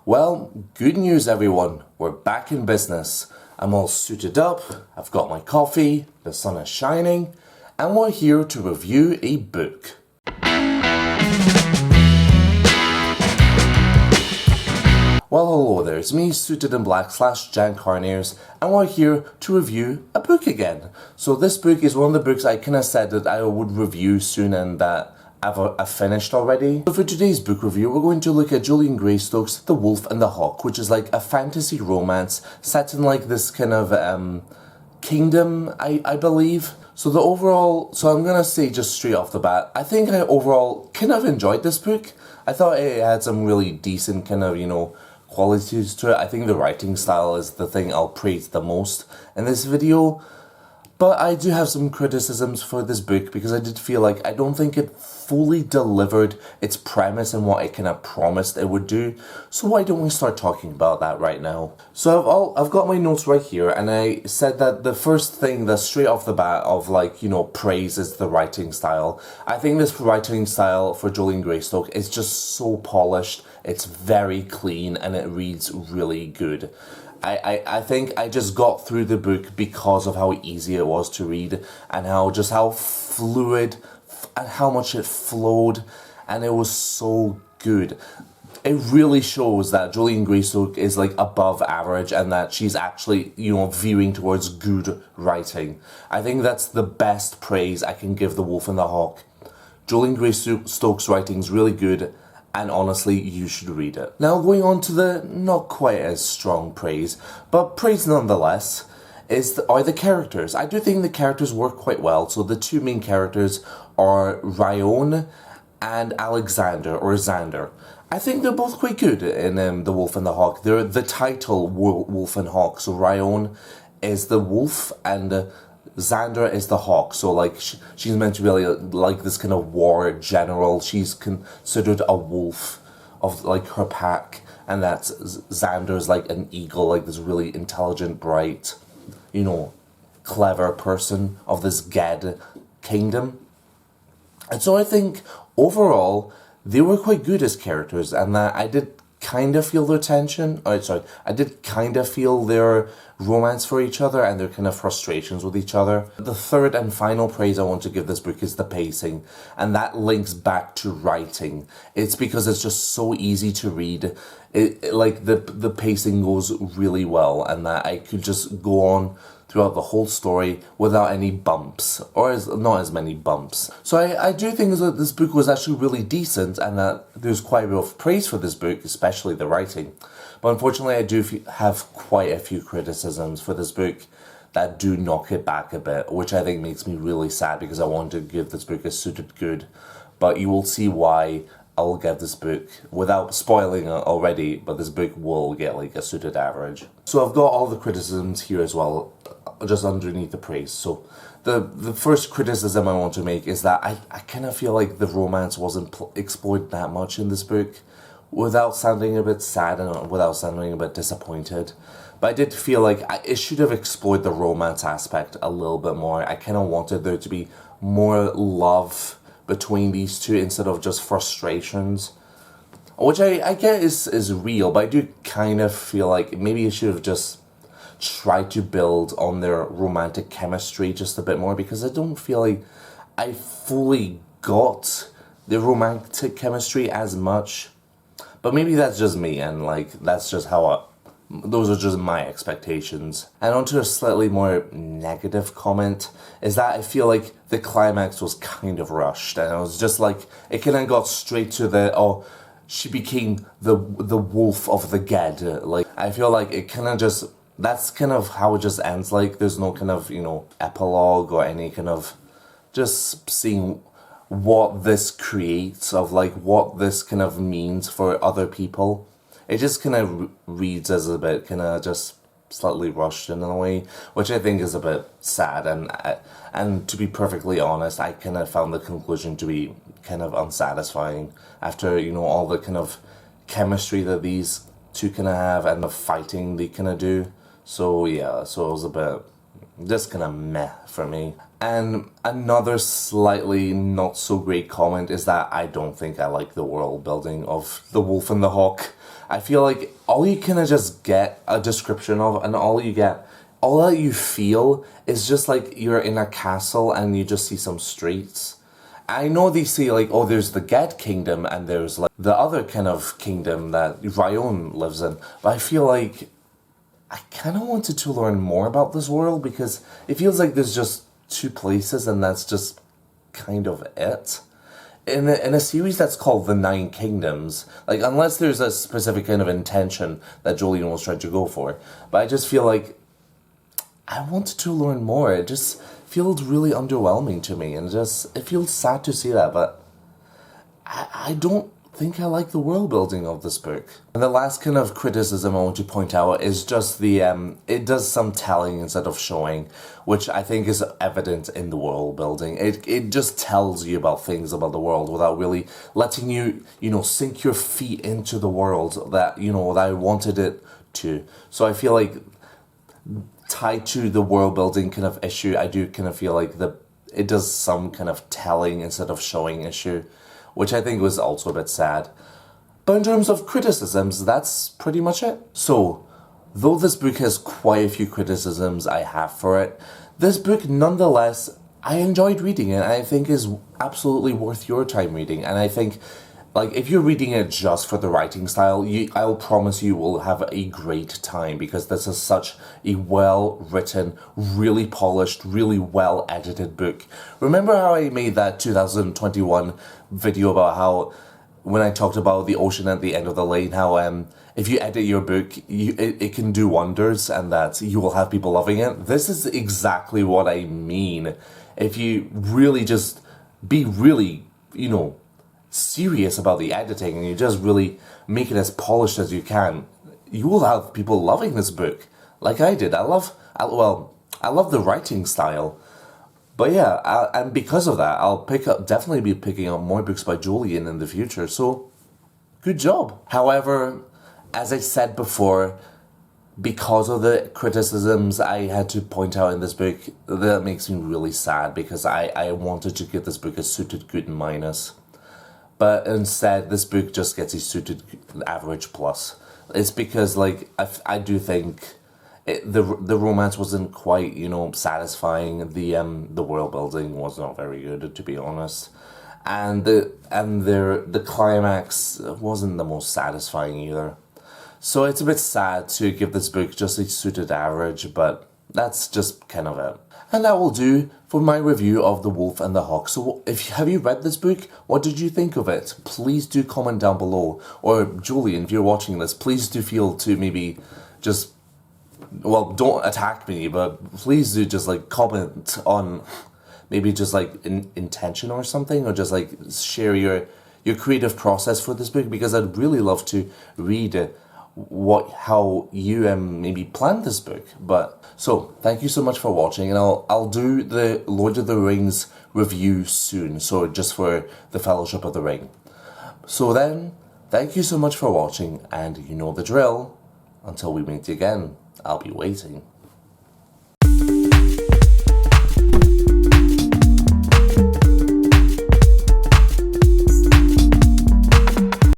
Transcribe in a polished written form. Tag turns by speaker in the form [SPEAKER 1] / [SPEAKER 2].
[SPEAKER 1] Well, good news everyone, we're back in business. I'm all suited up, I've got my coffee, the sun is shining, and we're here to review a book. Well, hello there, it's me, Suited in Black / Janne Karneus, and we're here to review a book again. So this book is one of the books I kind of said that I would review soon and that I've finished already. So for today's book review, we're going to look at Julian Greystoke's The Wolf and the Hawk, which is like a fantasy romance set in like this kind of kingdom, I believe. So I'm gonna say just straight off the bat, I think I overall kind of enjoyed this book. I thought it had some really decent kind of, qualities to it. I think the writing style is the thing I'll praise the most in this video. But I do have some criticisms for this book because I did feel like I don't think it fully delivered its premise and what it kind of promised it would do. So why don't we start talking about that right now? So I've got my notes right here, and I said that the first thing that's straight off the bat of praise is the writing style. I think this writing style for Julian Greystoke is just so polished, it's very clean, and it reads really good. I think I just got through the book because of how easy it was to read and how fluid and how much it flowed, and it was so good. It really shows that Julian Greystoke is like above average and that she's actually, veering towards good writing. I think that's the best praise I can give The Wolf and the Hawk. Julian Greystoke's writing is really good, and honestly, you should read it. Now, going on to the not quite as strong praise, but praise nonetheless, are the characters. I do think the characters work quite well. So the two main characters are Ryan and Alexander, or Xander. I think they're both quite good in The Wolf and the Hawk. They're the title Wolf and Hawk. So Ryan is the wolf and Xander is the hawk. So she's meant to be like this kind of war general. She's considered a wolf of her pack, and that's Xander's like an eagle, like this really intelligent, bright, clever person of this Ged kingdom. And so I think overall they were quite good as characters, and that I did kind of feel their tension. I did kind of feel their romance for each other and their kind of frustrations with each other. The third and final praise I want to give this book is the pacing, and that links back to writing. It's because it's just so easy to read. The pacing goes really well, and that I could just go on throughout the whole story without any bumps, or not as many bumps. So I do think that this book was actually really decent, and that there's quite a bit of praise for this book, especially the writing. But unfortunately, I do have quite a few criticisms for this book that do knock it back a bit, which I think makes me really sad because I want to give this book a suited good. But you will see why I'll give this book, without spoiling it already, but this book will get a suited average. So I've got all the criticisms here as well, just underneath the praise. So the first criticism I want to make is that I kind of feel like the romance wasn't explored that much in this book, without sounding a bit sad and without sounding a bit disappointed. But I did feel like it should have explored the romance aspect a little bit more. I kind of wanted there to be more love between these two instead of just frustrations, which I get is real, but I do kind of feel like maybe it should have just tried to build on their romantic chemistry just a bit more, because I don't feel like I fully got the romantic chemistry as much. But maybe that's just me, and that's just how those are just my expectations. And onto a slightly more negative comment is that I feel like the climax was kind of rushed, and it was just it kind of got straight to she became the wolf of the Ged. I feel like it kind of just, that's kind of how it just ends. There's no kind of epilogue or any kind of just seeing what this creates, of what this kind of means for other people. It just kind of reads as a bit kind of just slightly rushed in a way, which I think is a bit sad. And to be perfectly honest, I kind of found the conclusion to be kind of unsatisfying after all the kind of chemistry that these two kind of have and the fighting they kind of do. So yeah, so it was a bit just kind of meh for me. And another slightly not so great comment is that I don't think I like the world building of The Wolf and the Hawk. I feel like all you kind of just get a description of, and all that you feel is just like you're in a castle and you just see some streets. I know they say like, oh, there's the Get Kingdom and there's like the other kind of kingdom that Ryan lives in, but I feel like I kind of wanted to learn more about this world because it feels like there's just two places and that's just kind of it. In a series that's called The Nine Kingdoms, like unless there's a specific kind of intention that Julian was trying to go for, but I just feel like I wanted to learn more. It just feels really underwhelming to me and it feels sad to see that, but I don't think I like the world building of this book. And the last kind of criticism I want to point out is just the, it does some telling instead of showing, which I think is evident in the world building. It just tells you about things about the world without really letting you, sink your feet into the world that, that I wanted it to. So I feel like tied to the world building kind of issue, I do kind of feel like it does some kind of telling instead of showing issue, which I think was also a bit sad. But in terms of criticisms, that's pretty much it. So, though this book has quite a few criticisms I have for it, this book nonetheless, I enjoyed reading it and I think is absolutely worth your time reading. And I think, like, if you're reading it just for the writing style, I'll promise you will have a great time because this is such a well-written, really polished, really well-edited book. Remember how I made that 2021 video about how, when I talked about the ocean at the end of the lane, how if you edit your book, it can do wonders and that you will have people loving it? This is exactly what I mean. If you really just be really, serious about the editing and you just really make it as polished as you can, you will have people loving this book like I did. I love the writing style, but yeah, and because of that, I'll definitely be picking up more books by Julian in the future, so good job. However, as I said before, because of the criticisms I had to point out in this book, that makes me really sad because I wanted to give this book a suited good and minus. But instead, this book just gets a suited average plus. It's because, like, I do think the romance wasn't quite, satisfying. The world building was not very good, to be honest, and the climax wasn't the most satisfying either. So it's a bit sad to give this book just a suited average, but that's just kind of it. And that will do for my review of The Wolf and the Hawk. So have you read this book? What did you think of it? Please do comment down below. Or Julian, if you're watching this, please do feel to maybe just, well, don't attack me, but please do just like comment on maybe just like intention or something, or just like share your creative process for this book, because I'd really love to read how you maybe planned this book. But so thank you so much for watching, and I'll do the Lord of the Rings review soon, so just for the Fellowship of the Ring. So then, thank you so much for watching, and you know the drill. Until we meet again, I'll be waiting.